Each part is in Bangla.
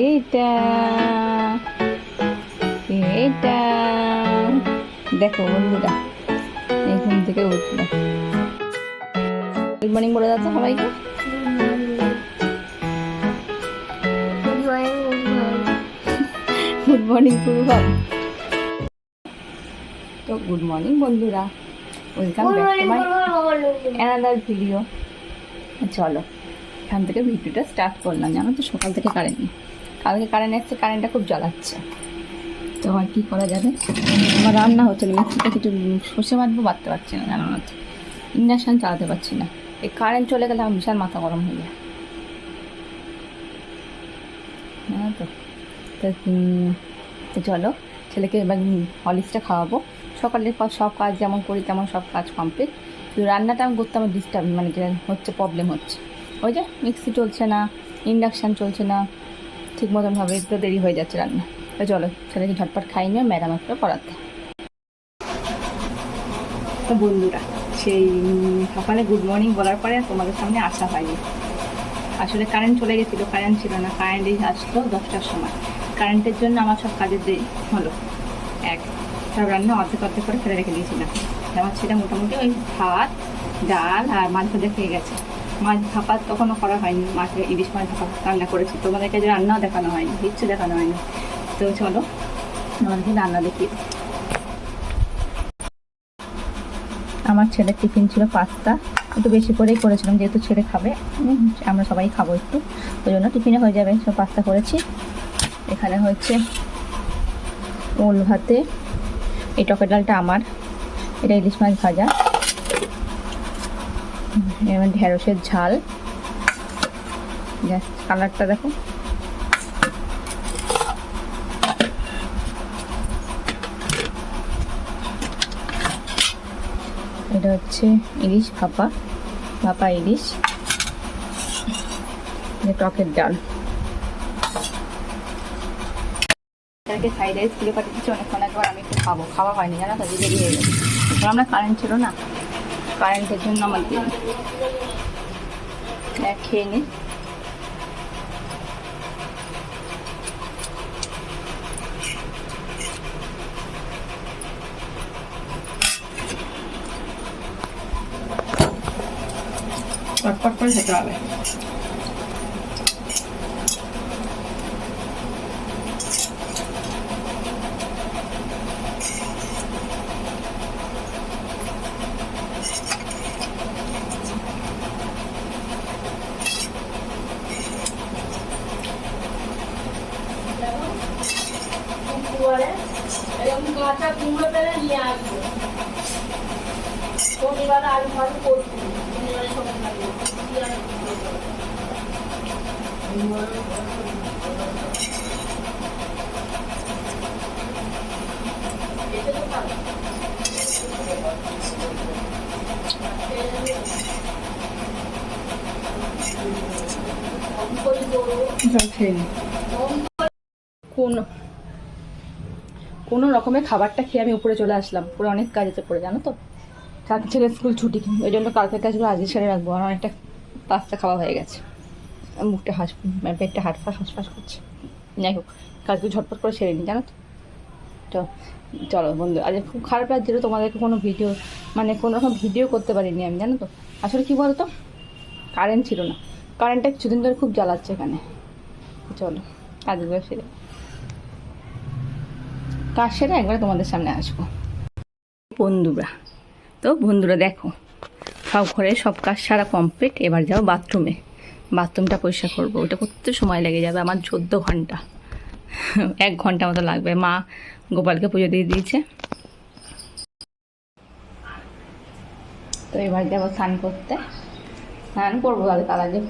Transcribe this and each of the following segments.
এটা এটা দেখো বন্ধুরা, এই ঘুম থেকে উঠলো। গুড মর্নিং বলে যাচ্ছে সবাইকে। Good morning Purbam. তো গুড মর্নিং বন্ধুরা, welcome back to my another video. চলো এখান থেকে ভিডিওটা স্টার্ট করলাম। জানো তো সকাল থেকে কারেন্ট নেই, কালকে কারেন্ট এসছে, কারেন্টটা খুব জ্বালাচ্ছে। তো আর কী করা যাবে, আমার রান্না হচ্ছে না, মিক্সিতে কিছু সর্ষে বাটবো, বাটতে পারছি না, জানো না তো ইন্ডাকশান চালাতে পারছি না। এই কারেন্ট চলে গেলে আমার বিশাল মাথা গরম হয়ে যায়, জানো তো। তো চলো ছেলেকে এবার হরলিক্সটা খাওয়াবো। সকালের পর সব কাজ যেমন করি তেমন সব কাজ কমপ্লিট। তো রান্নাটা আমি করতে আমার ডিস্টার্ব মানে যেটা হচ্ছে, প্রবলেম হচ্ছে ওই যে মিক্সি চলছে না, ইন্ডাকশান চলছে না ঠিক মতনভাবে, একটু দেরি হয়ে যাচ্ছে রান্না। তো চলো ছেলেকে ঝটপট খাইয়ে নিয়ে ম্যাডাম একটা পড়াতে। তো বন্ধুরা, সেই সকালে গুড মর্নিং বলার পরে তোমাদের সামনে আসা হয়নি। আসলে কারেন্ট চলে গেছিলো, কারেন্ট ছিল না, কারেন্ট এই আসলো 10টার সময়। কারেন্টের জন্য আমার সব কাজের দেরি হলো। সব রান্না অর্ধেক অর্ধেক করে ফেলে রেখে দিয়েছিলাম। আমার ছেলে মোটামুটি ওই ভাত ডাল আর মাছ ভাজা খেয়ে গেছে। মাছ ভাপা তখনও করা হয়নি, মাছের ইলিশ মাছ ভাপা রান্না করেছি। তোমাদেরকে যে রান্নাও দেখানো হয়নি, কিচ্ছু দেখানো হয়নি। তো চলো আমাদেরকে রান্না দেখি। আমার ছেলের টিফিন ছিল পাস্তা, একটু বেশি করেই করেছিলাম যেহেতু ছেলে খাবে, আমরা সবাই খাবো একটু, ওই জন্য টিফিনে হয়ে যাবে। সব পাস্তা করেছি। এখানে হচ্ছে ওল ভাতে, এই টকের ডালটা আমার, এটা ইলিশ মাছ ভাজা, এবার ঢেঁড়সের ঝাল, কালারটা দেখো। এটা হচ্ছে ইলিশ ভাপা ইলিশ, টকের ডাল। এটাকে ফ্রাইড রাইস তুলে পাঠিয়েছি অনেকক্ষণ একবার, আমি একটু খাওয়া হয়নি, জানো তো, দেরি হয়ে গেছে। আমরা কারেন্ট ছিল না, কারেন্টের জন্য আমার খেয়ে নিই। চটপট করে খেতে হবে। কাঁচা কুমড়ো পেলে নিয়ে আসবো, শনিবার আলু ভালো করবো, শনিবারে সবাই থাকবে। কোনো রকমের খাবারটা খেয়ে আমি উপরে চলে আসলাম, পুরো অনেক কাজ আছে পড়ে, জানো তো। কালকে ছেলের স্কুল ছুটি, ওই জন্য কালকের কাজগুলো আজকে সেরে রাখবো। আর অনেকটা পাস্তা খাওয়া হয়ে গেছে, মুখটা পেটটা হাঁসফাঁস করছে। যাই হোক, কালকে ঝটপট করে সেরে নিই, জানো তো। চলো বন্ধু, আজ খুব খারাপ লাগছিল তোমাদেরকে কোনো ভিডিও মানে কোনো রকম ভিডিও করতে পারিনি আমি, জানো তো। আসলে কী বলো তো, কারেন্ট ছিল না, কারেন্টটা কিছুদিন ধরে খুব জ্বালাচ্ছে এখানে। চলো কাজগুলো সেরে, কাজ সেরে একবারে তোমাদের সামনে আসবো বন্ধুরা। দেখো সব ঘরে সব কাজ সারা কমপ্লিট। এবার যাও বাথরুমে, বাথরুমটা পরিষ্কার করবো। ওটা করতে সময় লেগে যাবে আমার 14 ঘন্টা, 1 ঘন্টা মতো লাগবে। মা গোপালকে পুজো দিয়ে দিয়েছে, তো এবার যাবো স্নান করতে। স্নান করবো, তার আগে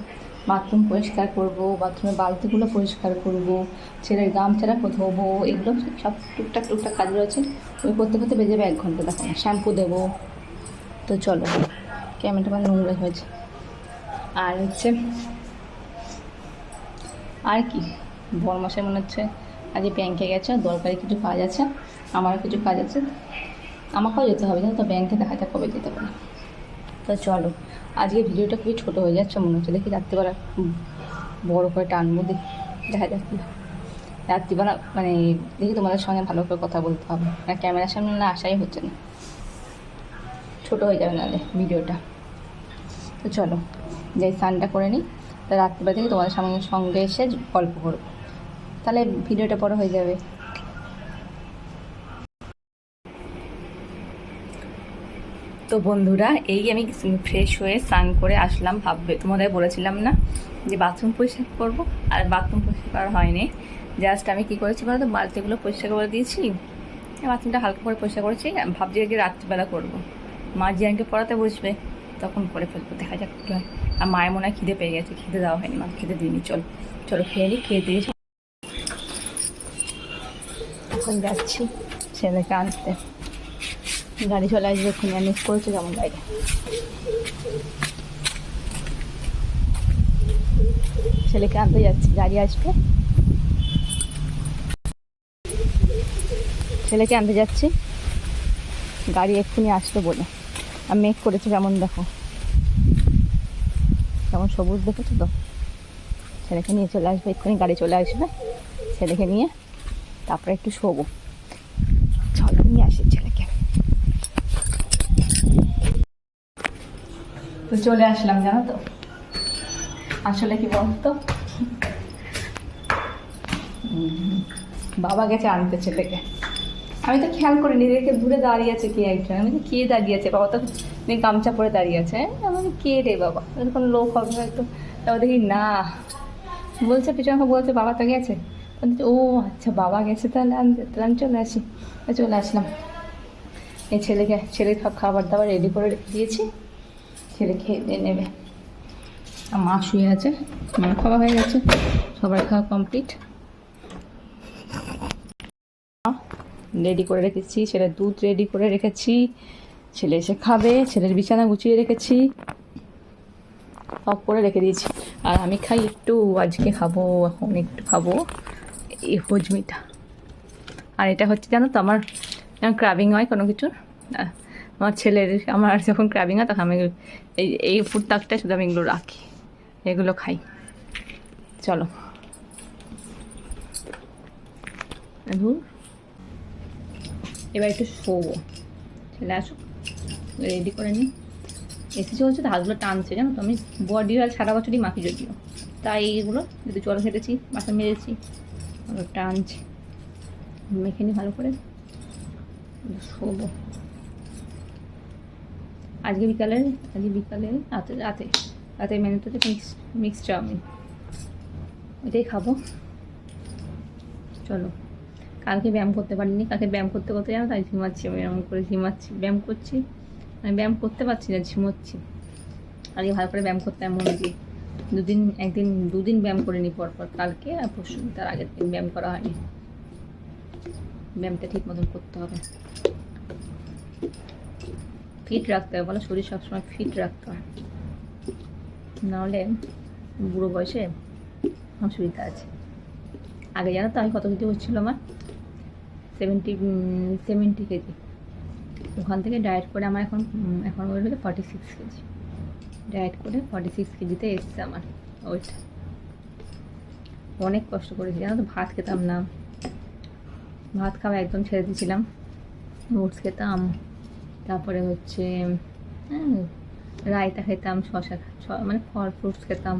বাথরুম পরিষ্কার করবো, বাথরুমের বালতিগুলো পরিষ্কার করবো, ছেলের গামছাটা ধোবো, এগুলো সব টুকটাক কাজ রয়েছে। ওই করতে করতে বেজে যাবে 1 ঘন্টা। দেখো শ্যাম্পু দেবো। তো চলো, ক্যামেরাটা মানে নোংরা হয়েছে। আর হচ্ছে আর কি, বরমাসে মনে হচ্ছে আজ ব্যাংকে গেছে, দরকারি কিছু কাজ আছে, আমারও কিছু কাজ আছে, আমাকেও যেতে হবে, জানো তো। ব্যাংকে দেখা যাক কবে যেতে পারে। তো চলো, আজকে ভিডিওটা খুবই ছোটো হয়ে যাচ্ছে মনে হচ্ছে, দেখি রাত্রিবেলা বড় করে টানবো, দেখা যাক। রাত্রিবেলা মানে দেখি তোমাদের সঙ্গে ভালো করে কথা বলতে হবে, না ক্যামেরার সামনে না আসাই হচ্ছে না, ছোটো হয়ে যাবে নাহলে ভিডিওটা। তো চলো যাই স্নানটা করে নিই, তা রাত্রিবেলা থেকে তোমাদের সঙ্গে এসে গল্প করবো, তাহলে ভিডিওটা বড় হয়ে যাবে। তো বন্ধুরা, এই আমি ফ্রেশ হয়ে স্নান করে আসলাম। ভাববে তোমাদের বলেছিলাম না যে বাথরুম পরিষ্কার করবো, আর বাথরুম পরিষ্কার করা হয়নি। জাস্ট আমি কী করেছি বলো তো, বালতিগুলো পরিষ্কার করে দিয়েছি, বাথরুমটা হালকা করে পরিষ্কার করেছি। ভাবছি যে রাত্রিবেলা করবো, মা জিয়ানকে পড়াতে বসবে, তখন করে ফেলবো, দেখা যাক কী হয়। আর মায়ের মনে হয় খিদে পেয়ে গেছে, খিদে দেওয়া হয়নি, মাকে খেতে দিইনি। চলো চলো খেয়ে নিই, খেয়ে দিয়েছি। এখন যাচ্ছি ছেলেকে আনতে, গাড়ি চলে আসবে এক্ষুনি, আর মিস করেছে যেমন গাড়ি। ছেলেকে আনতে যাচ্ছি, গাড়ি আসবে, ছেলেকে আনতে যাচ্ছি, গাড়ি এক্ষুনি আসবে বলে। আর মেঘ করেছে যেমন, দেখো যেমন সবুজ দেখেছো তো। ছেলেকে নিয়ে চলে আসবে এক্ষুনি, গাড়ি চলে আসবে, ছেলেকে নিয়ে তারপরে একটু শোবো। চলো নিয়ে আসি ছেলেকে। তো চলে আসলাম, জানো তো আসলে কি বলতো, বাবা গেছে আনতে ছেলেকে। আমি তো খেয়াল করিনি, দেখে দূরে দাঁড়িয়ে আছে কে একজন, আমি তো কে দাঁড়িয়ে আছে, বাবা তো গামছা পরে দাঁড়িয়ে আছে। আমি কে রে বাবা, কোনো লোক হবে হয়তো। তারপর দেখি না, বলছে পিছনে বলছে বাবা তো গেছে। ও আচ্ছা বাবা গেছে, তাহলে আনতে, তাহলে আমি চলে আসি। চলে আসলাম। এই ছেলে খাবার দাবার রেডি করে রেখে দিয়েছি, ছেলে খেয়ে দিয়ে নেবে। আর মা শুয়ে আছে, মার খাওয়া হয়ে গেছে, সবার খাওয়া কমপ্লিট। রেডি করে রেখেছি, ছেলের দুধ রেডি করে রেখেছি, ছেলে এসে খাবে, ছেলের বিছানা গুছিয়ে রেখেছি, সব করে রেখে দিয়েছি। আর আমি খাই একটু, আজকে খাবো, এখন একটু খাবো এই হজমিটা। আর এটা হচ্ছে জানো তো, আমার ক্রাবিং হয় কোনো কিছুর, আমার যখন ক্রাবিং হয় তখন আমি এই ফুটতাকটা শুধু আমি এগুলো রাখি, এগুলো খাই। চলো এবার একটু শোবো, ছেলে আসুক, রেডি করে নিই। এসি চলছে তো, হাতগুলো টানছে জানো তো। আমি বডি অয়েল সারা বছরই মাখি যদিও, তাই এইগুলো যদি জল খেটেছি, মাথা মেরেছি, টানছে, মেখে নিই ভালো করে, শোবো। আজকে বিকালে রাতে রাতে রাতে মেনুতে মিক্সড চাউমিন, ওইটাই খাবো। চলো, কালকে ব্যায়াম করতে পারিনি, কালকে ব্যায়াম করতে করতে জানো তাই ঝিমাচ্ছি, আমি এরকম করে ঝিমাচ্ছি, ব্যায়াম করছি, আমি ব্যায়াম করতে পারছি না, ঝিমোচ্ছি। আজকে ভালো করে ব্যায়াম করতে মনে দিই, দুদিন ব্যায়াম করে নিই পরপর, কালকে আর পরশু, তার আগের দিন ব্যায়াম করা হয়নি। ব্যায়ামটা ঠিক মতন করতে হবে, ফিট রাখতে হবে, বলো শরীর সবসময় ফিট রাখতে হয়, নাহলে বুড়ো বয়সে অসুবিধা আছে। আগে জানো তো আমি কত কেজি হচ্ছিল, আমার 70 কেজি, ওখান থেকে ডায়েট করে আমার এখন ওয়েট হলো 46 কেজি, ডায়েট করে 46 কেজিতে এসছে আমার ওয়েট। অনেক কষ্ট করেছি জানো তো, ভাত খেতাম না, ভাত খাওয়া একদম ছেড়ে দিয়েছিলাম, ওটস খেতাম, তারপরে হচ্ছে রায়তা খেতাম, মানে ফল ফ্রুটস খেতাম,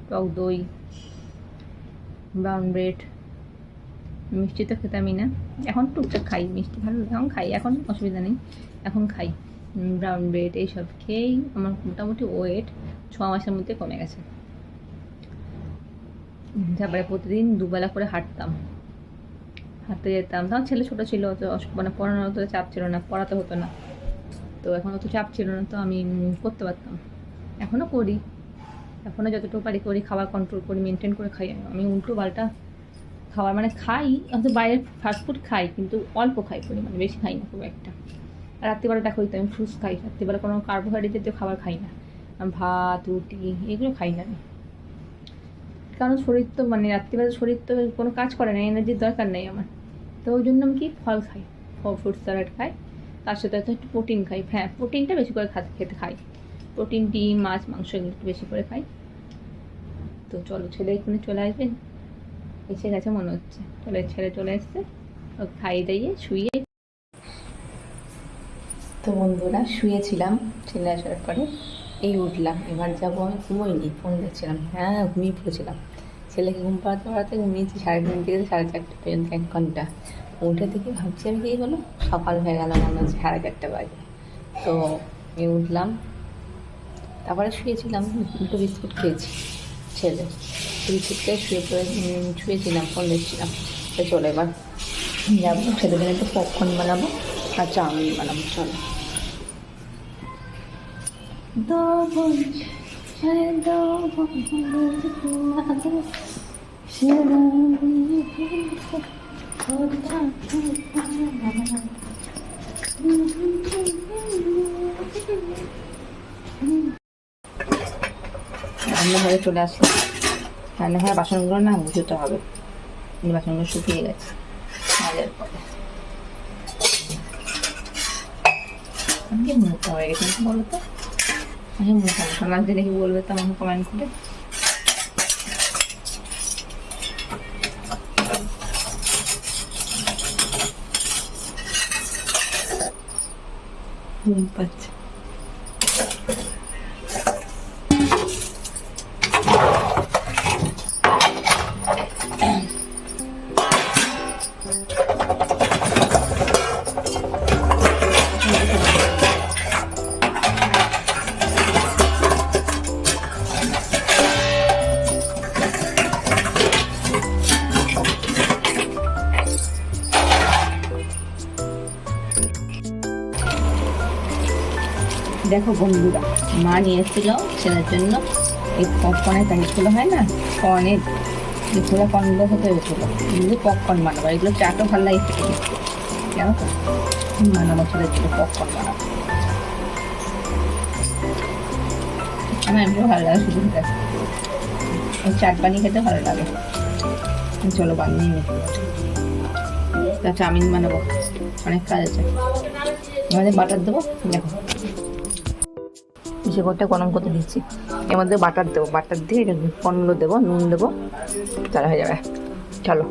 টক দই, ব্রাউন ব্রেড, মিষ্টি তো খেতামই না, এখন টুকটাক খাই, মিষ্টি ভালো, এখন খাই, এখন অসুবিধা নেই, এখন খাই। ব্রাউন ব্রেড এইসব খেয়েই আমার মোটামুটি ওয়েট 6 মাসের মধ্যে কমে গেছে। তারপরে প্রতিদিন দুবেলা করে হাঁটতে যেতাম, তখন ছেলে ছোটো ছিল, তো মানে পড়ানোর তো চাপ ছিল না, পড়াতে হতো না, তো এখন অত চাপ ছিল না, তো আমি করতে পারতাম। এখনও করি, এখনও যতটুকু পারি করি, খাবার কন্ট্রোল করি, মেনটেন করে খাই। আমি উল্টো পাল্টা খাবার মানে খাই, হয়তো বাইরের ফাস্টফুড খাই, কিন্তু অল্প খাই, পরিমাণে বেশি খাই না খুব একটা। আর রাত্রিবেলা দেখো তো আমি ফ্রুটস খাই, রাত্রিবেলা কোনো কার্বোহাইড্রেট জাতীয় খাবার খাই না, ভাত রুটি এগুলো খাই না আমি, কারণ শরীর তো মানে রাত্রিবেলা শরীর তো কোনো কাজ করে না, এনার্জির দরকার নেই আমার, তো ওই জন্য আমি কি ফল খাই, ফ্রুট স্যালাড খাই, তার সাথে একটু প্রোটিন খাই। হ্যাঁ, প্রোটিনটা বেশি করে খেতে খাই, প্রোটিন, ডিম, মাছ, মাংস এগুলো একটু বেশি করে খাই। তো চলো, ছেলে এখানে চলে আসবে, এসে গেছে মনে হচ্ছে, ছেড়ে চলে এসছে, ও খাইয়ে দিয়ে শুয়ে। তো বন্ধুরা শুয়েছিলাম, ছেলে আসার পরে এই উঠলাম, এবার যাবো। আমি ঘুমোইনি, ফোন দেখছিলাম, হ্যাঁ ঘুমিয়ে পড়েছিলাম। ছেলেকে ঘুম পাড়াতে পাড়াতে ঘুমিয়েছি 3:30 থেকে 4:30 পর্যন্ত, 1 ঘন্টা। উঠে থেকে ভাবছি আমি কী হলো, সকাল হয়ে গেল মনে হচ্ছে, 4:30 বাজে। তো এই উঠলাম, তারপরে শুয়েছিলাম, 2টো বিস্কুট খেয়েছি। ছেলে বিস্কুট খেয়ে শুয়েছিলাম, ফোন দেখছিলাম। তো চলো এবার যাবো, ছেলেদের জন্য একটু পপকর্ন বানাবো আর চাউমিন বানাবো। চলো রান্নাঘরে চলে আসলাম। রান্নাঘরে বাসনগুলো না ধুতে হবে, বাসনগুলো শুকিয়ে গেছে মাঝের পরে। আমাকে মোটা হয়ে গেছে বলো তো, আমি মোটা মোটা লাগছে দেখি, বলবে তো আমাকে কমেন্ট করে। পাচ্ছে দেখো বন্ধুরা, মা নিয়ে এসেছিল ছেলের জন্য এই পপকর্নের প্যাকেটগুলো হয় না, কর্নের, এগুলো কর্নগুলো হতে হয়েছিল, এগুলো পপকর্ন বানাবো। এগুলো চাটও ভালো লাগে খেতে, জানো তো, বানাবো ছেলের জন্য পপকর্ন বানাবো। আমার এমনিও ভালো লাগে শুধু খেতে, ওই চাট বানিয়ে খেতে ভালো লাগে। চলো বানিয়ে নিই, চাউমিন বানাবো, অনেক কাজ আছে। আমাদের বাটার দেবো, দেখো শিকড়টা গরম করতে দিচ্ছি, এর মধ্যে বাটার দেবো, বাটার দিয়ে কর্নগুলো দেবো, নুন দেবো, তাহলে হয়ে যাবে। চলো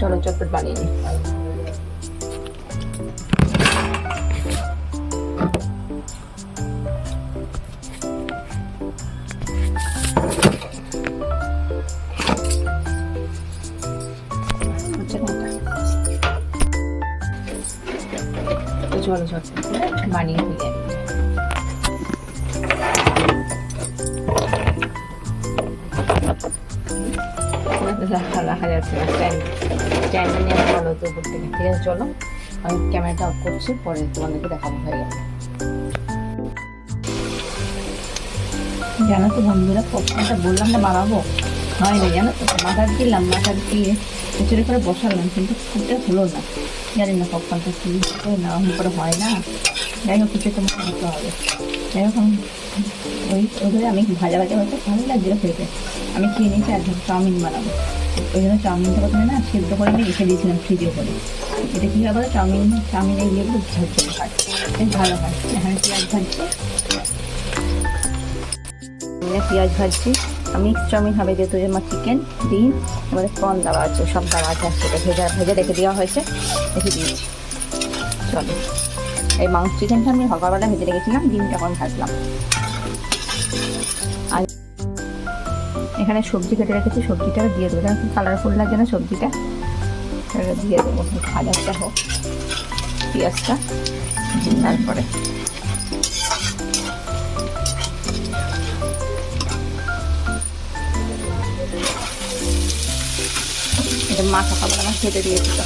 চলো চটপট বানিয়ে নিই। চলো চটপট বানিয়ে ফেলে রাখা যাচ্ছে না, স্ট্যান্ড নিয়ে ভালো তো উপর থেকে। ঠিক আছে চলো, আমি ক্যামেরাটা অফ করছি, পরে তোমাদেরকে দেখাবো হয়ে গেল। জানো তো বন্ধুরা, পপকর্নটা বললাম না বানাবো, হয়নি জানো তো। মাথার দিলাম, মাথার দিয়ে খিচুড়ি করে বসালাম, কিন্তু খুঁটে হলো না, জানি না পপকর্নটা কি না করে হয় না। যাই হোক, কিছু তোমার দিতে হবে। যাই হোক ওইভাবে আমি ভাজা ভাজা হচ্ছে, ভালো লাগছিলো খেতে। আমি খেয়ে নিয়েছি, আর চাউমিন বানাবো। ওই জন্য চাউমিনটা প্রথমে না সিদ্ধ করে আমি রেখে দিয়েছিলাম ফ্রিজে করে। এটা কী হবে, চাউমিনের ইয়েগুলো ঝরঝরে হয়, বেশ ভালো হয়। এখানে পেঁয়াজ ভাজছি, মিক্স চাউমিন হবে, যেহেতু আমার চিকেন, ডিম, আমাদের কর্ন দেওয়া আছে, সব দেওয়া আছে, সেটা ভেজে রেখে দেওয়া হয়েছে, রেখে দিয়েছি। চলো, এই মাংস চিকেনটা আমি সকালবেলা ভেজে রেখেছিলাম, ডিমটা এখন ভাজলাম। আর এখানে সবজি কেটে রেখেছি, সবজিটা দিয়ে দেবো, খুব কালারফুল লাগে না সবজিটা, দিয়ে দেবো। ভাজাটা হোক পেঁয়াজটা, তারপরে এটা মা সকালবেলা আমার খেতে দিয়েছিল।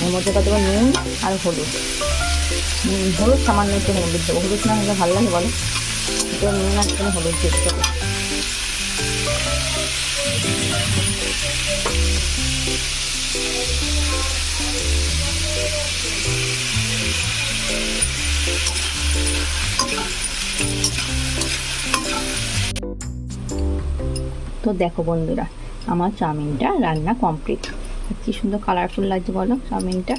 এর মধ্যে কত নুন আর হলুদ, হলুদ সামান্য একটু হলুদ দেবো, হলুদ না হলে ভালো লাগে বলো, একটু নুন আর একটু হলুদ দিয়ে দেবো। তো দেখো বন্ধুরা, আমার চাউমিনটা রান্না কমপ্লিট। কি সুন্দর কালারফুল লাগছে বলো চাউমিনটা।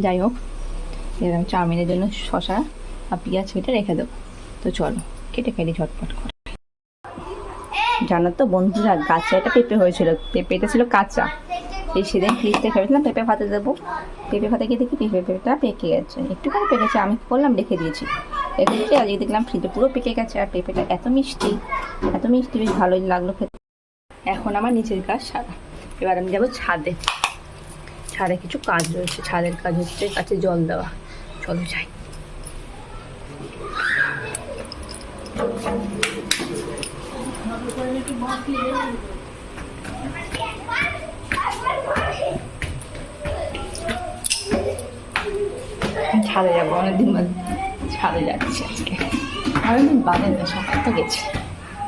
যাই হোক, এরকম চাউমিনের জন্য শশা আর পেঁয়াজ কেটে রেখে দেবো। তো চলো কেটে ফেলি ঝটপট করে। জানো তো বন্ধুরা, গাছে একটা পেঁপে হয়েছিল, পেঁপেটা ছিল কাঁচা। এই সেদিন ফ্রিজতে ভেবেছিলাম পেঁপে ভাতে দেবো, পেঁপে ভাতে গিয়ে দেখি পেঁপেটা পেকে গেছে, একটুখানি পেকেছে। আমি কী করলাম, রেখে দিয়েছি। রেখে দিয়েছি, আজকে দেখলাম ফ্রিজে পুরো পেকে গেছে। আর পেঁপেটা এত মিষ্টি, এত মিষ্টি, বেশ ভালোই লাগলো খেতে। এখন আমার নিচের কাজ সারা, এবার আমি যাবো ছাদে। ছাদে কিছু কাজ রয়েছে, ছাদের কাজ হচ্ছে গাছে জল দেওয়া। চলো যাই। ছাদে যাবো, অনেকদিন বাদে ছাদে যাচ্ছি আজকে। অনেকদিন বাদে না, সকাল তো গেছি,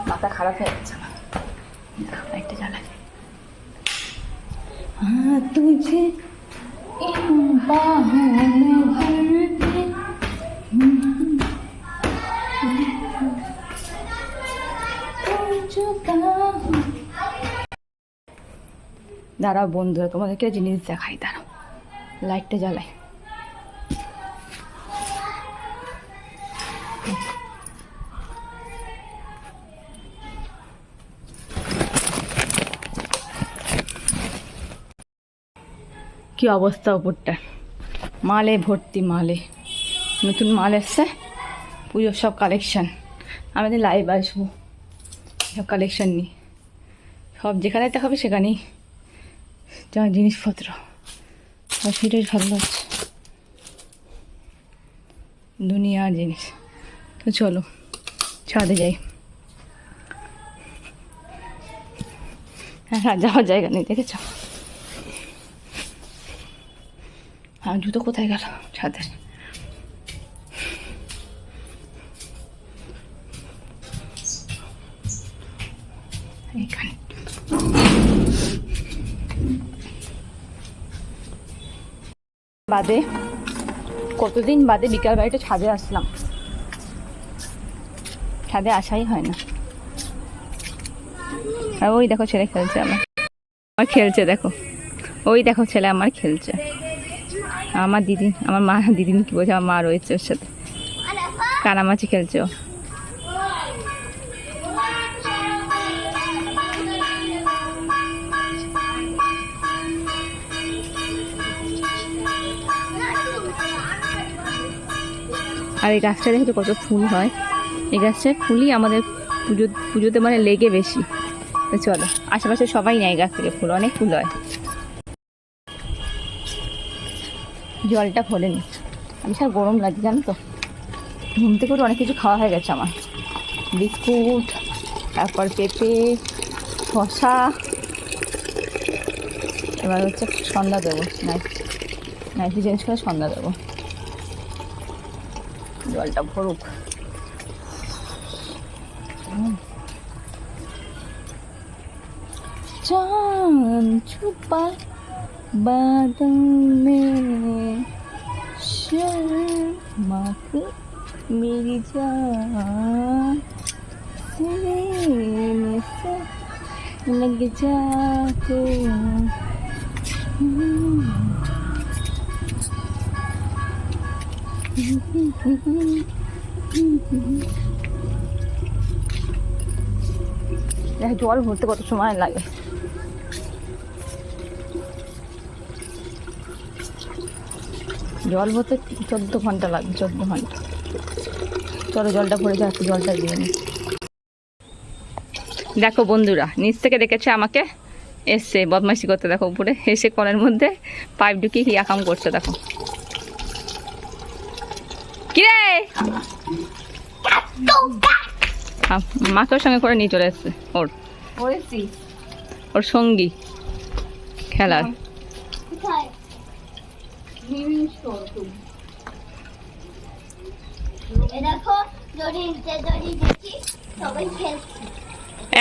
মাথা খারাপ হয়ে যাচ্ছে না। একটা জ্বালা তুঝে দাঁড়াও বন্ধুরা, তোমাদেরকে জিনিস দেখাই, দাঁড়াও লাইটটা জ্বালাই। কি অবস্থা উপরটা, মালে ভর্তি, মালে নতুন মাল এসছে, পুজোর সব কালেকশান। আমাদের লাইভ আসবো, সব কালেকশান নিই, সব যেখানে দেখাবে সেখানেই যা জিনিসপত্র, আর সেটাই ভালো লাগছে, দুনিয়ার জিনিস। তো চলো ছাদে যাই। হ্যাঁ, যাওয়ার জায়গা নেই, দেখেছ? আর জুতো কোথায় গেল ছাদের? এইখানে বাদে, কতদিন বাদে বিকাল বাড়িটা ছাদে আসলাম, ছাদে আসাই হয় না। আর ওই দেখো ছেলে খেলছে, আমার খেলছে, দেখো ওই দেখো ছেলে আমার খেলছে। আমার দিদি, আমার মা, দিদি কি বলছে, আমার মা রয়েছে ওর সাথে, কানামাছি খেলছে ও। আর এই গাছটা দেখেছো কত ফুল হয়, এই গাছটার ফুলই আমাদের পুজোতে মানে লেগে বেশি। তো চলো, আশেপাশে সবাই নেয় গাছ থেকে ফুল, অনেক ফুল হয়। জলটা ফোলেনি, আমি স্যার গরম লাগছে জানো তো, ঘুম থেকে করে অনেক কিছু খাওয়া হয়ে গেছে আমার, বিস্কুট, তারপর পেঁপে, শশা। এবার হচ্ছে সন্ধ্যা দেবো, নাইটি চেঞ্জ করে সন্ধ্যা দেবো, জলটা ভরুক। চাঁদ छुपा बादल में शर्मा के मेरी जान सीने से लग जा के। জল ভরতে কত সময় লাগে, জল ভরতে 14 ঘন্টা লাগবে, 14 ঘন্টা। চলো জলটা ভরে যাচ্ছে, জলটা দিয়ে নি। দেখো বন্ধুরা, নিচ থেকে দেখেছে আমাকে, এসছে বদমাইশি করতে, দেখো উপরে এসে কলের মধ্যে পাইপ ঢুকিয়ে কি আকাম করছে, দেখো কিরে, মাকে ওর সঙ্গে করে নিয়ে চলে এসছে, ওর সঙ্গী খেলার।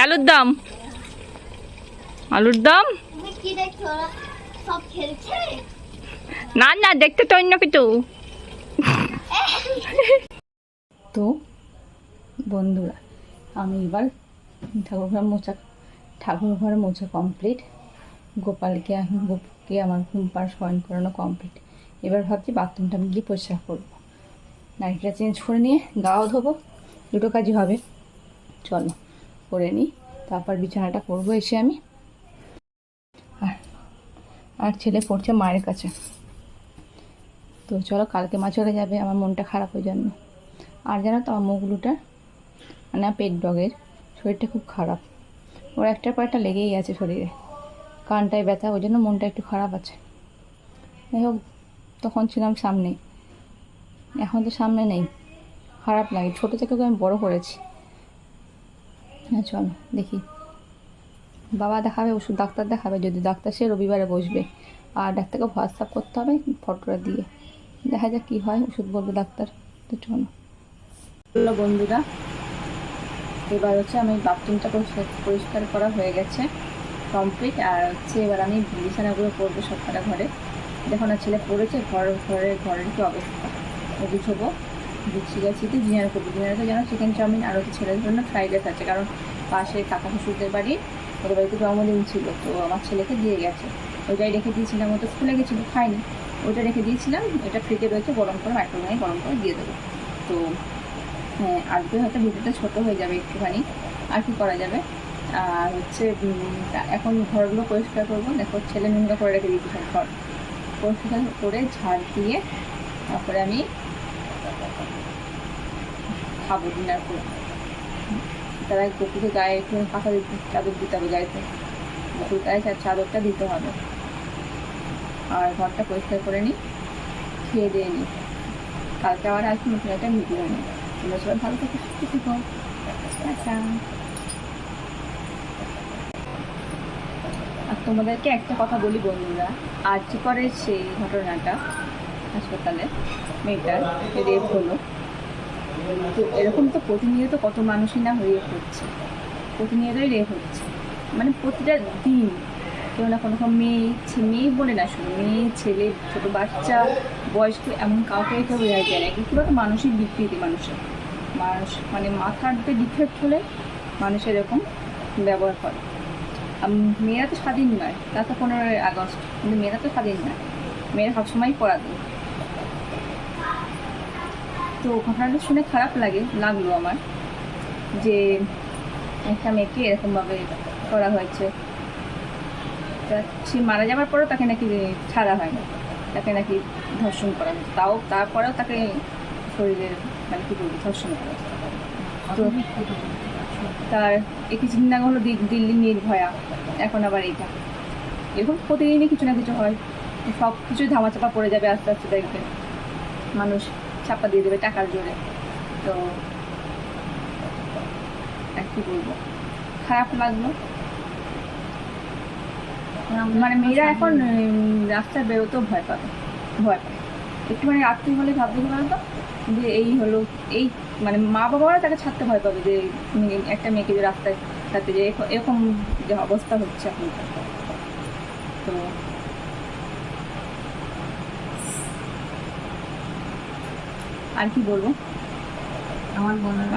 আলুর দম, আলুর দম না না, দেখতে তো অন্য কিছু। তো বন্ধুরা, আমি এবার ঠাকুর ঘর মোছা কমপ্লিট, গোপালকে আমার ঘুম পাড় শয়ন করানো কমপ্লিট। এবার ভাবছি বাথরুমটা গিয়ে পরিষ্কার করবো, নাইটিটা চেঞ্জ করে নিয়ে গাও ধোবো, দুটো কাজই হবে। চলো করে নিই, তারপর বিছানাটা করবো এসে আমি। আর ছেলে পড়ছে মায়ের কাছে। তো চলো, কালকে মা চলে যাবে, আমার মনটা খারাপ হয়ে জন্য। আর জানো তো আমার মুখগুলোটা মানে পেট ডগের শরীরটা খুব খারাপ, ওর একটার পর একটা লেগেই আছে শরীরে, কানটায় ব্যথা, ওই জন্য মনটা একটু খারাপ আছে। যাই হোক, তখন ছিলাম সামনে, এখন তো সামনে নেই, খারাপ লাগে। ছোটো থেকে ওকে আমি বড়ো করেছি। হ্যাঁ চলো দেখি, বাবা দেখাবে ওষুধ, ডাক্তার দেখাবে, যদি ডাক্তার সে রবিবারে বসবে, আর ডাক্তারকে হোয়াটসঅ্যাপ করতে হবে ফটোটা দিয়ে, দেখা যাক কী হয়, ওষুধ বলবে ডাক্তার। তো চলো বন্ধুরা, এবার হচ্ছে আমি বাথরুমটা পরিষ্কার করা হয়ে গেছে কমপ্লিট। আর হচ্ছে এবার আমি বিছানাগুলো করবো সবকটা ঘরে, যখন আর ছেলে পড়েছে ঘরের কি অবস্থা, ও গুছবো, গুছিয়ে গেছি। তো ডিনার করবো, ডিনারে তো যেন চিকেন চাউমিন, আর হচ্ছে ছেলের জন্য ফ্রাইড রাইস আছে, কারণ পাশে কাকা শ্বশুরদের বাড়ি, ওদের বাড়িতে জন্মদিন ছিল, তো আমার ছেলেকে দিয়ে গেছে, ওইটাই রেখে দিয়েছিলাম, ও তো স্কুলে গেছিলো খাইনি, ওইটা রেখে দিয়েছিলাম, এটা ফ্রিজে রয়েছে, গরম করে মাইক্রোওয়েভে গরম করে দিয়ে দেবো। তো হ্যাঁ, আজকে হয়তো ভিডিওটা ছোটো হয়ে যাবে একটুখানি, আর কি করা যাবে। আর হচ্ছে এখন ঘরগুলো পরিষ্কার করবো। দেখো ছেলে নোংরা করে রেখে দিয়েছি সব ঘর, পরিষ্কার করে ঝাড় দিয়ে তারপরে আমি খাবো, ডিনার করে। তারা গপুকে গায়ে একটু কাঁথা দিতে, চাদর দিতে হবে গায়েতে, গপুর গায়ে চাদরটা দিতে হবে। আর ঘরটা পরিষ্কার করে নিই, খেয়ে দিয়ে নিই, কালকে আবার আসবো নতুন একটা ভিডিও নিই। তোমরা সবাই ভালো থেকে সুস্থ থেকো, টাটা। আর তোমাদেরকে একটা কথা বলি বন্ধুরা, আরজি করের সেই ঘটনাটা, হাসপাতালে মেয়েটার রেপ হলো, তো এরকম তো প্রতিনিয়ত কত মানুষই না রেপ হচ্ছে, প্রতিনিয়তই রেপ হচ্ছে, মানে প্রতিটা দিন কেউ না কোনো মেয়ে বলে না, শুধু মেয়ে ছেলে ছোটো বাচ্চা বয়স্ক, এমন কাউকে কেউ রেহাই যায় না। কিন্তু একটা মানসিক বিকৃতি, মানুষ মানে মাথার যে ডিফেক্ট হলে মানুষ এরকম ব্যবহার করে। মেয়েরা তো স্বাধীন নয়, তা তো 15ই আগস্ট, কিন্তু মেয়েরা তো স্বাধীন নয়, মেয়েরা সবসময় পরাধীন। তো ঘটনাটা শুনে খারাপ লাগলো আমার, যে একটা মেয়েকে এরকমভাবে করা হয়েছে। সে মারা যাওয়ার পরেও তাকে নাকি ছাড়া হয় না, তাকে নাকি ধর্ষণ করা হয়েছে, তারপরেও তাকে শরীরের মানে কী বলবো ধর্ষণ করা। তো তার কিছুদিন আগে হলো দিল্লি নির্ভয়া, এখন আবার এইটা, এরকম প্রতিদিনই কিছু না কিছু হয়। সব কিছুই ধামাচাপা পড়ে যাবে আস্তে আস্তে, দেখবে মানুষ চাপা দিয়ে দেবে টাকার জোরে। তো আর কি বলবো, খারাপ লাগলো। মানে মেয়েরা এখন রাস্তায় বেরোতেও ভয় পায়। একটুখানি রাত্রি হলে ভাবতে পারো তো, যে এই হলো এই, মানে মা বাবারা তাকে ছাড়তে ভয় পাবে, যে একটা মেয়েকে যে রাস্তায় ছাড়তে, যে এরকম যে অবস্থা হচ্ছে এখন। তো আর কি বলবো,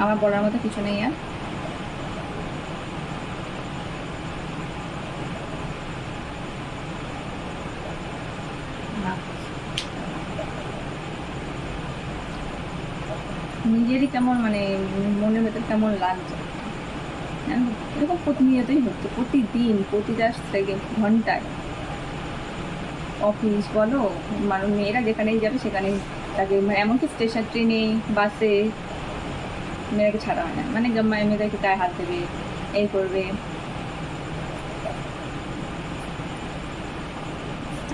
আমার বলার মতো কিছু নেই আর। নিজেরই কেমন মানে মনের ভেতর কেমন লাগছে, এরকম প্রতিনিয়তই হচ্ছে, প্রতিদিন প্রতিটা সেকেন্ড ঘন্টায়। অফিস বলো, মানুষ মেয়েরা যেখানেই যাবে সেখানেই তাকে, মানে এমনকি স্টেশন, ট্রেনে, বাসে মেয়েরাকে ছাড়া হয় না, মানে মেয়েদেরকে গায়ে হাত দেবে, এই করবে।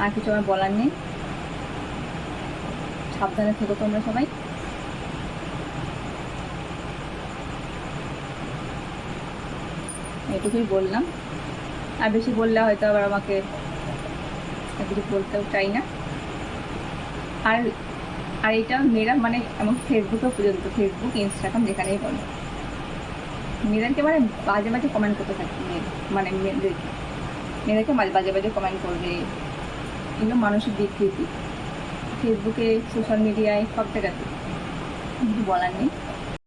আর কিছু আমার বলার নেই, সাবধানে থেকো তোমরা সবাই। এটুকুই বললাম, আর বেশি বললে হয়তো আবার আমাকে কিছু বলতেও চাই না। আর আর এটা মেয়েরা মানে এমন ফেসবুকেও পর্যন্ত, ফেসবুক ইনস্টাগ্রাম যেখানেই বলো, মেয়েদেরকে মানে বাজে বাজে কমেন্ট করতে থাকে, মানে মেয়েদেরকে বাজে বাজে কমেন্ট করবে, এগুলো মানসিক বিকৃতি। ফেসবুকে, সোশ্যাল মিডিয়ায়, সব জায়গাতে, কিছু বলার নেই।